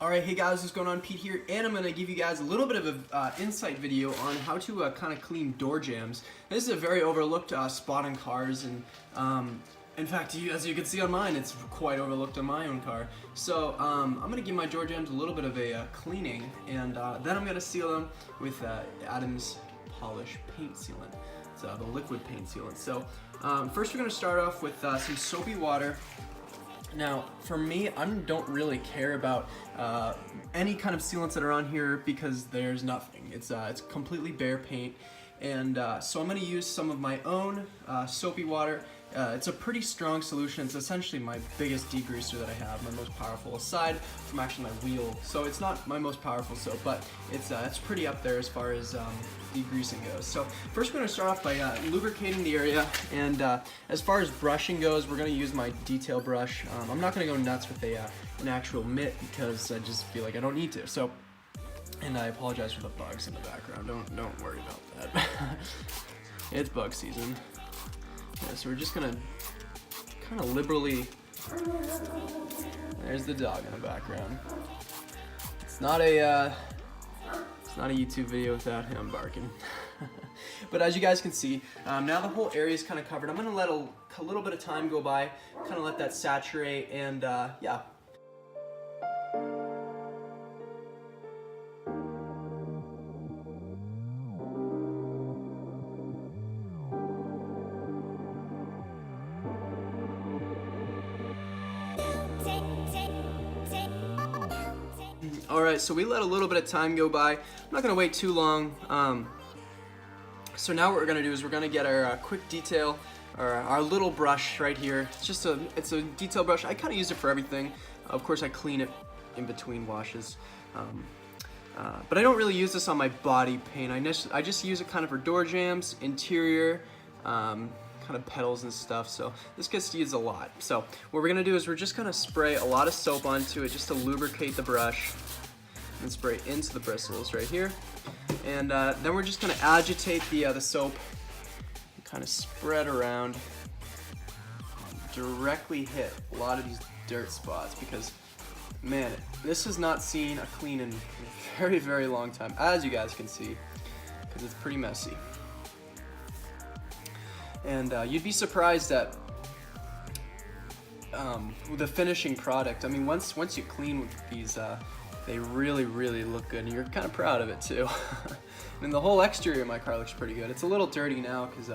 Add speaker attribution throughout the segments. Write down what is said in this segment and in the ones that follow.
Speaker 1: Alright, hey guys, what's going on? Pete here, and I'm going to give you guys a little bit of an insight video on how to kind of clean door jambs. This is a very overlooked spot on cars, and in fact, as you can see on mine, it's quite overlooked on my own car. So I'm going to give my door jambs a little bit of a cleaning, and then I'm going to seal them with Adam's Polish paint sealant. It's the liquid paint sealant. So first we're going to start off with some soapy water. Now, for me, I don't really care about any kind of sealants that are on here because there's nothing. It's completely bare paint, and so I'm going to use some of my own soapy water. It's a pretty strong solution. It's essentially my biggest degreaser that I have, my most powerful, aside from actually my wheel. So it's not my most powerful soap, but it's pretty up there as far as degreasing goes. So first we're going to start off by lubricating the area, and as far as brushing goes, we're going to use my detail brush. I'm not going to go nuts with an actual mitt because I just feel like I don't need to. So, and I apologize for the bugs in the background. Don't worry about that. It's bug season. Yeah, so we're just gonna kind of liberally. There's the dog in the background. It's not a YouTube video without him barking. But as you guys can see, now the whole area is kind of covered. I'm gonna let a little bit of time go by, kind of let that saturate, and yeah. Alright, so we let a little bit of time go by. I'm not going to wait too long. So now what we're going to do is we're going to get our quick detail, or our little brush right here. It's a detail brush. I kind of use it for everything. Of course, I clean it in between washes. But I don't really use this on my body paint. I just use it kind of for door jambs, interior, kind of pedals and stuff, so this gets used a lot. So what we're gonna do is we're just gonna spray a lot of soap onto it just to lubricate the brush, and spray into the bristles right here, and then we're just gonna agitate the soap and kind of spread around, directly hit a lot of these dirt spots, because man, this has not seen a clean in a very, very long time, as you guys can see, because it's pretty messy. And you'd be surprised at the finishing product. I mean, once you clean with these, they really, really look good, and you're kind of proud of it too. I mean, the whole exterior of my car looks pretty good. It's a little dirty now because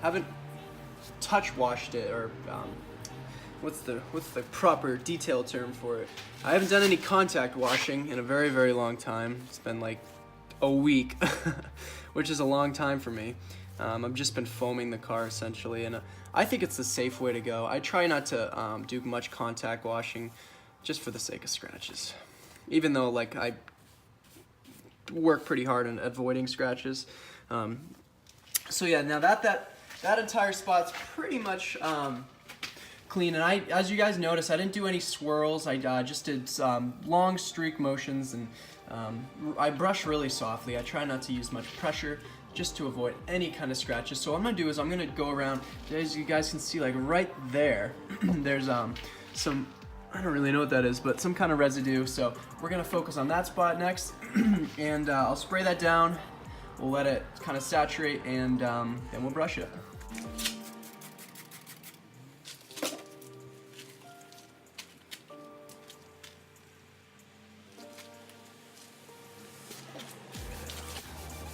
Speaker 1: haven't touch washed it, or what's the proper detail term for it? I haven't done any contact washing in a very, very long time. It's been like a week, which is a long time for me. I've just been foaming the car essentially, and I think it's the safe way to go. I try not to do much contact washing just for the sake of scratches, even though like I work pretty hard on avoiding scratches. So yeah, now that entire spot's pretty much clean, and as you guys notice, I didn't do any swirls. I just did long streak motions, and I brush really softly. I try not to use much pressure, just to avoid any kind of scratches. So what I'm gonna do is I'm gonna go around, as you guys can see, like right there, there's some, I don't really know what that is, but some kind of residue. So we're gonna focus on that spot next, and I'll spray that down. We'll let it kind of saturate, and then we'll brush it.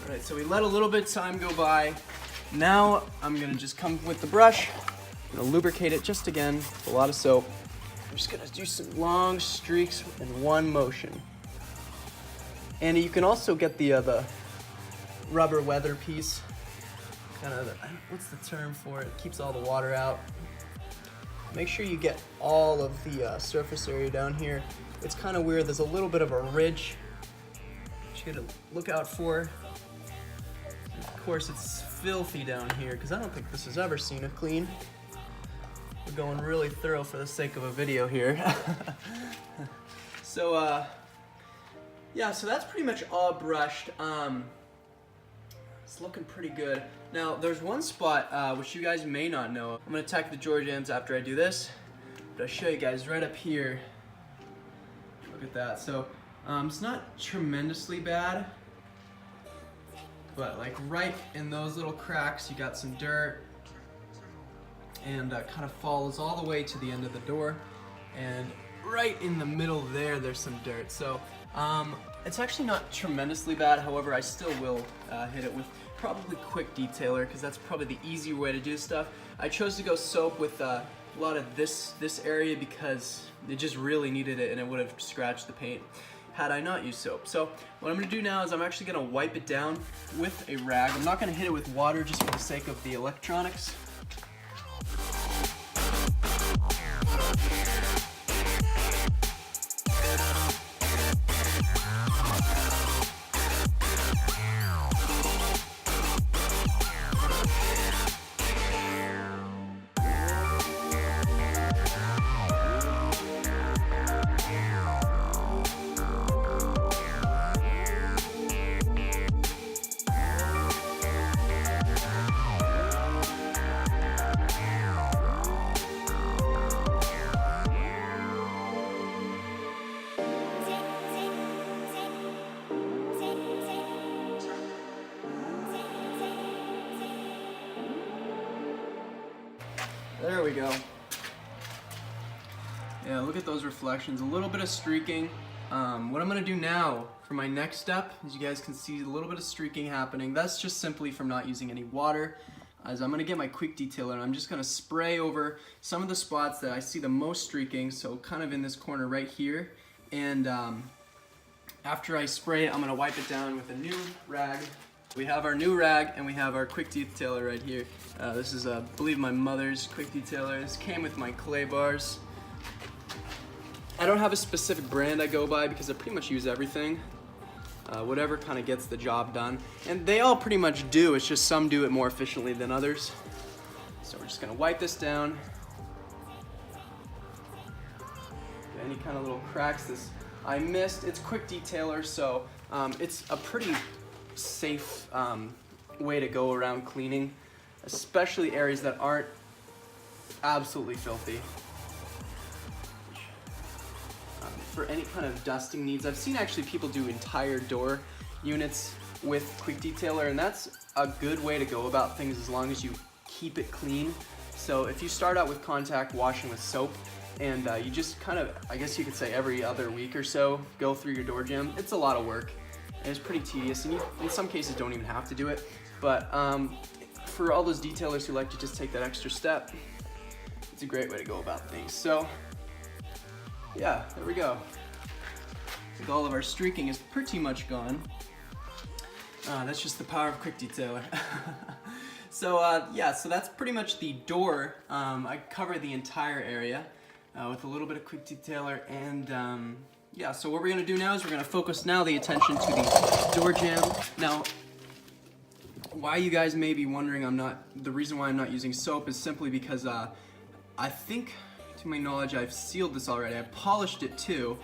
Speaker 1: Alright, so we let a little bit of time go by. Now I'm gonna just come with the brush, I'm gonna lubricate it just again with a lot of soap. I'm just gonna do some long streaks in one motion. And you can also get the rubber weather piece, kind of what's the term for it? It keeps all the water out. Make sure you get all of the surface area down here. It's kind of weird, there's a little bit of a ridge that you gotta look out for. Of course, it's filthy down here because I don't think this has ever seen a clean. We're going really thorough for the sake of a video here. So yeah, so that's pretty much all brushed. It's looking pretty good. Now there's one spot which you guys may not know. I'm gonna attack the door jambs after I do this, but I'll show you guys right up here. Look at that. So it's not tremendously bad, but like right in those little cracks, you got some dirt, and kind of follows all the way to the end of the door, and right in the middle there's some dirt. So it's actually not tremendously bad. However, I still will hit it with probably quick detailer, because that's probably the easier way to do stuff. I chose to go soap with a lot of this area because it just really needed it, and it would have scratched the paint had I not used soap. So what I'm going to do now is I'm actually going to wipe it down with a rag. I'm not going to hit it with water just for the sake of the electronics. There we go. Yeah, look at those reflections. A little bit of streaking. What I'm going to do now for my next step, as you guys can see, a little bit of streaking happening. That's just simply from not using any water. As I'm going to get my quick detailer, and I'm just going to spray over some of the spots that I see the most streaking, so kind of in this corner right here. And after I spray it, I'm going to wipe it down with a new rag. We have our new rag, and we have our quick detailer right here. This is, I believe, my mother's quick detailer. This came with my clay bars. I don't have a specific brand I go by because I pretty much use everything. Whatever kind of gets the job done. And they all pretty much do, it's just some do it more efficiently than others. So we're just gonna wipe this down. Any kind of little cracks this I missed. It's quick detailer, so it's a pretty safe way to go around cleaning, especially areas that aren't absolutely filthy. For any kind of dusting needs, I've seen actually people do entire door units with quick detailer, and that's a good way to go about things as long as you keep it clean. So if you start out with contact washing with soap, and you just kind of, I guess you could say every other week or so, go through your door jamb, it's a lot of work. And it's pretty tedious, and you, in some cases, don't even have to do it. But for all those detailers who like to just take that extra step, it's a great way to go about things. So, yeah, there we go. I think all of our streaking is pretty much gone. That's just the power of quick detailer. So, yeah, so that's pretty much the door. I covered the entire area with a little bit of quick detailer, and yeah, so what we're gonna do now is we're gonna focus now the attention to the door jamb. Now, why you guys may be wondering the reason why I'm not using soap is simply because I think, to my knowledge, I've sealed this already. I've polished it too.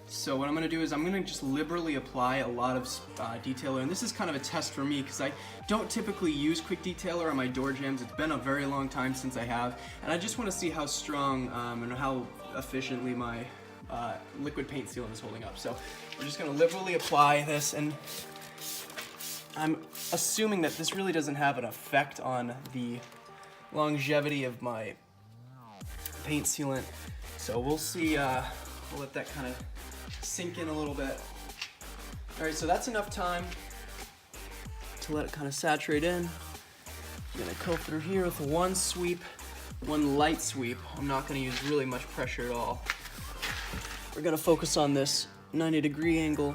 Speaker 1: So what I'm gonna do is I'm gonna just liberally apply a lot of detailer, and this is kind of a test for me because I don't typically use quick detailer on my door jambs. It's been a very long time since I have, and I just wanna see how strong and how efficiently my liquid paint sealant is holding up. So we're just going to liberally apply this, and I'm assuming that this really doesn't have an effect on the longevity of my paint sealant. So we'll see, we'll let that kind of sink in a little bit. Alright, so that's enough time to let it kind of saturate in. I'm going to go through here with one sweep, one light sweep. I'm not going to use really much pressure at all. We're gonna focus on this 90-degree angle.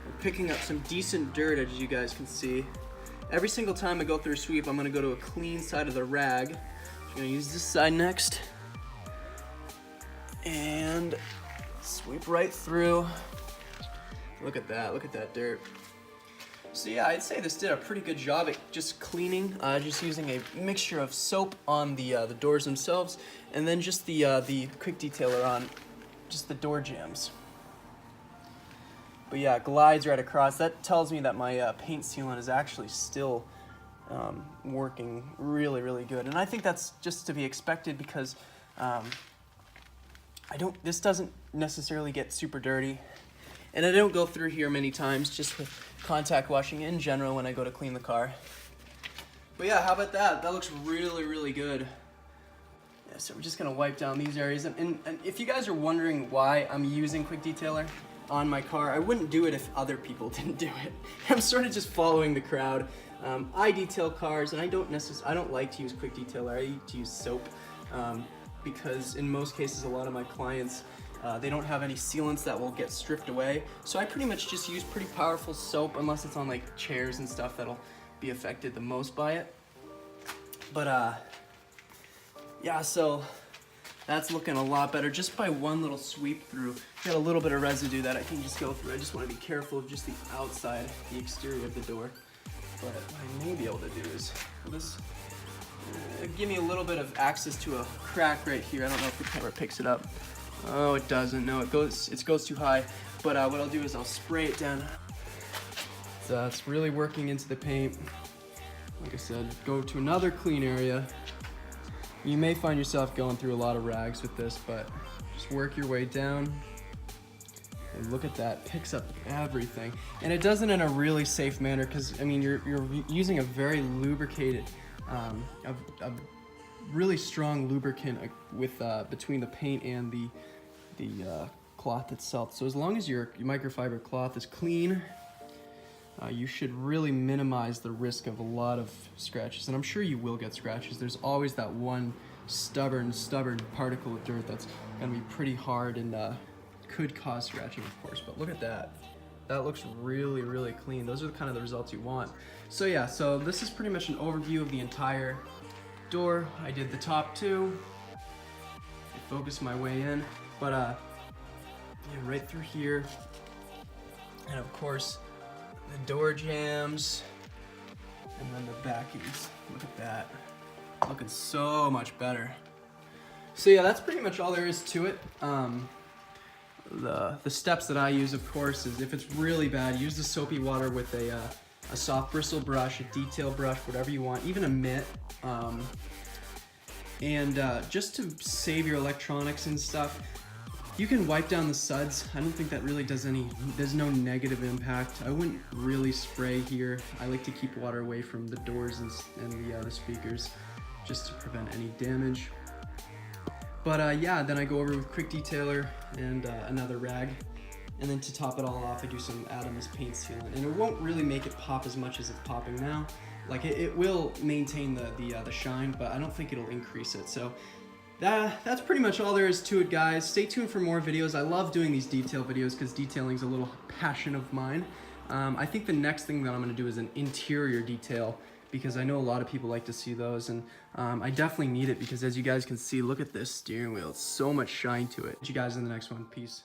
Speaker 1: We're picking up some decent dirt, as you guys can see. Every single time I go through a sweep, I'm gonna go to a clean side of the rag. I'm gonna use this side next. And sweep right through. Look at that dirt. So yeah, I'd say this did a pretty good job at just cleaning, just using a mixture of soap on the doors themselves, and then just the quick detailer on just the door jambs. But yeah, it glides right across. That tells me that my paint sealant is actually still working really, really good. And I think that's just to be expected because this doesn't necessarily get super dirty. And I don't go through here many times, just with contact washing in general when I go to clean the car. But yeah, how about that? That looks really, really good. Yeah, so we're just gonna wipe down these areas. And if you guys are wondering why I'm using Quick Detailer on my car, I wouldn't do it if other people didn't do it. I'm sort of just following the crowd. I detail cars, and I don't like to use Quick Detailer. I like to use soap, because in most cases, a lot of my clients, they don't have any sealants that will get stripped away. So I pretty much just use pretty powerful soap, unless it's on like chairs and stuff that'll be affected the most by it. But yeah, so that's looking a lot better just by one little sweep through. Got a little bit of residue that I can just go through. I just want to be careful of just the outside, the exterior of the door. But what I may be able to do is, this give me a little bit of access to a crack right here. I don't know if the camera picks it up. Oh, it doesn't. No, it goes too high. But what I'll do is I'll spray it down. So it's really working into the paint. Like I said, go to another clean area. You may find yourself going through a lot of rags with this, but just work your way down. And look at that, picks up everything. And it does it in a really safe manner, because I mean, you're using a very lubricated, a really strong lubricant with between the paint and the cloth itself. So as long as your microfiber cloth is clean, you should really minimize the risk of a lot of scratches. And I'm sure you will get scratches. There's always that one stubborn particle of dirt that's gonna be pretty hard and could cause scratching, of course. But look at that. That looks really, really clean. Those are kind of the results you want. So yeah, so this is pretty much an overview of the entire door. I did the top two. I focused my way in, but yeah, right through here. And of course, the door jambs, and then the backings. Look at that. Looking so much better. So yeah, that's pretty much all there is to it. The steps that I use, of course, is if it's really bad, use the soapy water with a soft bristle brush, a detail brush, whatever you want, even a mitt. Just to save your electronics and stuff, you can wipe down the suds. I don't think that really does there's no negative impact. I wouldn't really spray here. I like to keep water away from the doors and the speakers, just to prevent any damage. But yeah, then I go over with Quick Detailer and another rag. And then to top it all off, I do some Adams paint sealant. And it won't really make it pop as much as it's popping now. Like it will maintain the shine, but I don't think it'll increase it. So that's pretty much all there is to it, guys. Stay tuned for more videos. I love doing these detail videos because detailing is a little passion of mine. I think the next thing that I'm going to do is an interior detail, because I know a lot of people like to see those, and I definitely need it because, as you guys can see, look at this steering wheel. It's so much shine to it. See you guys in the next one. Peace.